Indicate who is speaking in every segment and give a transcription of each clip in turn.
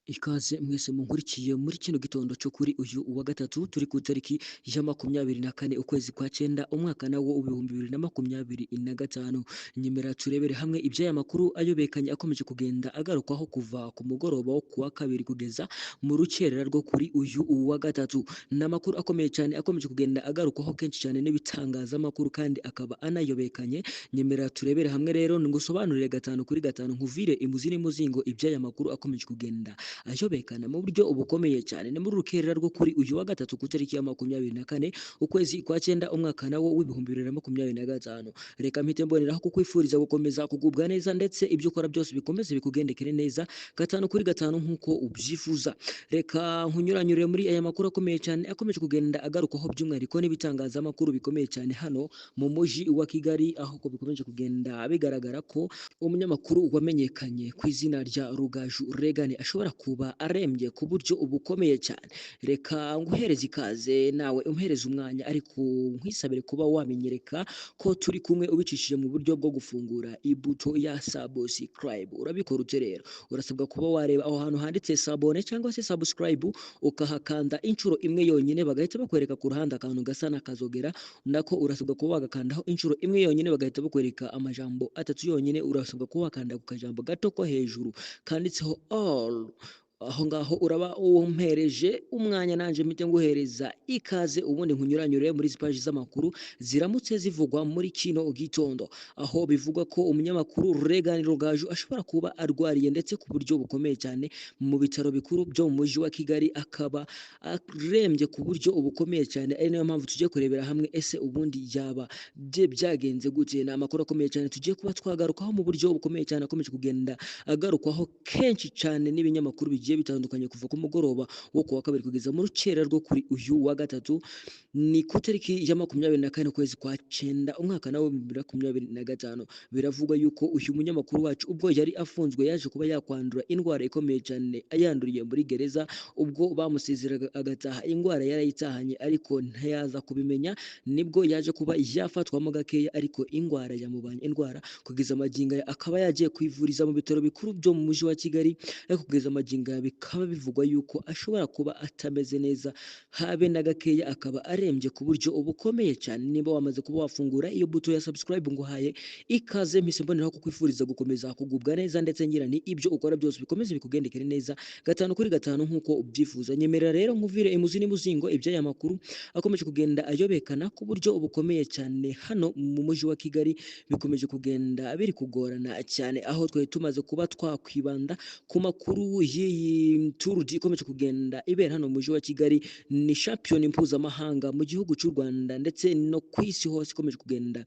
Speaker 1: Ikaze mwese munkurikiye muri kino gitondo cyo kuri uyu wa gatatu turi ku itariki ya 24 ukwezi kwa cyenda umwaka nawo w'ibihumbi 2025. Nyemera turebere hamwe iby'aya makuru ayobekanye akomeje kugenda agarukwaho kuva ku mugoroba wo kuwa kabiri kugeza mu rukerera rwo kuri uyu wa gatatu. N'amakuru akomeye cyane akomeje kugenda agarukwaho kenshi cyane n'ibitangazamakuru kandi akaba anayobekanye. Nyemera turebere hamwe rero ngusobanurire gatanu kuri gatanu nkuvire imuzi n'imuzingo iby'aya makuru akomeje kugenda ayobekana mu buryo bukomeye cyane. Ni muri rukerera rwo kuri uyu wa gatatu ku itariki ya 24 ukwezi kwa cyenda umwaka nawo w'ibihumbi 2025. Reka mpite mboneraho kukwifuriza gukomeza kugubwa neza ndetse ibyo ukora byose bikomeze bikugendekere neza gatanu kuri gatanu nk'uko ubyifuza. Reka nkunyuranyure muri aya makuru akomeye cyane akomeje kugenda agarukaho by'umwihariko n'ibitangazamakuru bikomeye cyane hano mu mujyi wa Kigali, aho ko bikomeje kugenda bigaragara ko umunyamakuru wamenyekanye ku izina rya Rugaju Regan ashobora kuba arembye ku buryo bukomeye cyane. Reka nguhereze ikaze nawe umhereze umwanya ariko nkwisabire kuba wamenyereka ko turi kumwe ubicishije mu buryo bwo gufungura ibuto ya subscribe. Urabikora ute rero? Urasabwa kuba wareba aho hantu handitse sabone cyangwa se subscribe ukahakanda inshuro imwe yonyine bagahita bakwereka ku ruhande akantu gasa n'akazogera, nako urasabwa kuba wagakandaho inshuro imwe yonyine bagahita bakwereka amajambo atatu yonyine. Urasabwa kuba wakanda ku kajambo gato ko hejuru kanditseho all. Aho ngaho uraba umpereje umwanya nanje mpite nguhereza ikaze ubundi nkunyuranyure muri zipaji z'amakuru ziramutse zivugwa muri kino gitondo, aho bivugwa ko umunyamakuru Regan Rugaju ashobora kuba arwariye ndetse ku buryo bukomeye cyane mu bitaro bikuru byo mu mujyi wa Kigali, akaba arembye ku buryo bukomeye cyane. Ari nayo mpamvu tugiye kurebera hamwe ese ubundi yaba byagenze gute. Ni amakuru akomeye cyane tugiye kuba twagarukaho mu buryo bukomeye cyane akomeje kugenda agarukwaho kenshi cyane n'ibinyamakuru bigiye bitandukanye kuva ku mugoroba wo kuwa kabiri kugeza mu rukerera rwo kuri uyu wa gatatu. Ni ku itariki ya 24 ukwezi kwa cyenda umwaka nawo 2025. Biravugwa yuko uyu munyamakuru wacu ubwo yari afunzwe yaje kuba yakwandura indwara ikomeye cyane ayanduriye muri gereza, ubwo bamusezeraga agataha indwara yarayitahanye ariko ntayaza kubimenya, nibwo yaje kuba yafatwamo gakeya ariko indwara yamubanye indwara kugeza amaginga akaba yagiye kwivuriza mu bitaro bikuru byo mu mujyi wa Kigali, ariko kugeza amaginga bikaba bivugwa yuko ashobora kuba atameze neza habe na gakeya, akaba arembye ku buryo bukomeye cyane. Niba wamaze kuba wafungura iyo buto ya subscribe nguhaye ikaze, mpise mboneraho kukwifuriza gukomeza kugubwa neza ndetse ngira ni ibyo ukora byose bikomeze bikugendekere neza gatanu kuri gatanu nk'uko ubyifuza. Nyemerera rero nkuvire imuzi n'imuzingo iby'aya makuru akomeje kugenda ayobekana ku buryo bukomeye cyane hano mu mujyi wa Kigali. Bikomeje kugenda biri kugorana cyane, aho twari tumaze kuba twakwibanda ku makuru y'iyi Tour ikomeje kugenda ibera hano mu mujyi wa Kigali. Ni champion mpuzamahanga mu gihugu cy'u Rwanda ndetse no ku isi hose ikomeje kugenda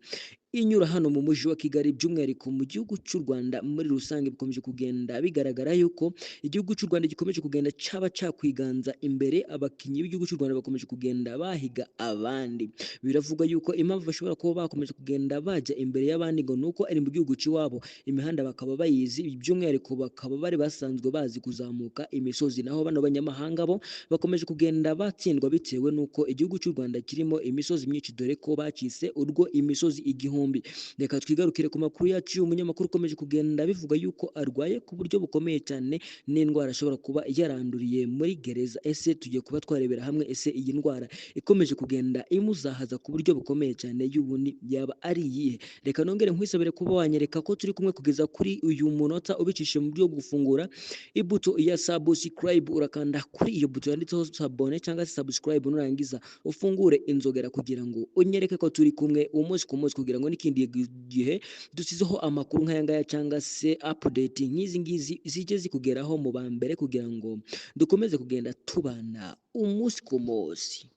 Speaker 1: inyura hano mu mujyi wa Kigali, by'umwihariko mu gihugu cy'u Rwanda muri rusange. Bikomeje kugenda bigaragara yuko igihugu cy'u Rwanda gikomeje kugenda cyaba cyakwiganza imbere, abakinnyi b'igihugu cy'u Rwanda bakomeje kugenda bahiga abandi. Biravuga yuko impamvu bashobora kuba bakomeje kugenda bajya imbere y'abandi ngo nuko ari mu gihugu cy'iwabo, imihanda bakaba bayizi, by'umwihariko bakaba bari basanzwe bazi kuzamuka imisozi, naho bano banyamahanga bo bakomeje kugenda batsindwa bitewe nuko igihugu cy'u Rwanda kirimo imisozi myinshi, dore ko bacise urwo imisozi igihumbi. Reka twigarukire ku makuru yacu. Umunyamakuru ukomeje kugenda bivuga yuko arwaye ku buryo bukomeye cyane n'indwara ashobora kuba yaranduriye muri gereza. Ese tugiye kuba twarebera hamwe ese iyi ndwara ikomeje kugenda imuzahaza ku buryo bukomeye cyane y'ubundi yaba ari iyihe. Reka nongere nkwisabire kuba wanyereka ko turi kumwe kugeza kuri uyu munota ubicishije mu buryo bwo gufungura ibuto ya subscribe. Urakanda kuri iyo buto yanditseho sabone cyangwa se subscribe, nurangiza ufungure inzogera kugira ngo unyereke ko turi kumwe umunsi ku munsi, kugira ngo n'ikindi gihe dusizeho amakuru nk'aya ngaya cyangwa se update nk'izi ngizi zijye zikugeraho mu ba mbere, kugira ngo dukomeze kugenda tubana umunsi ku munsi.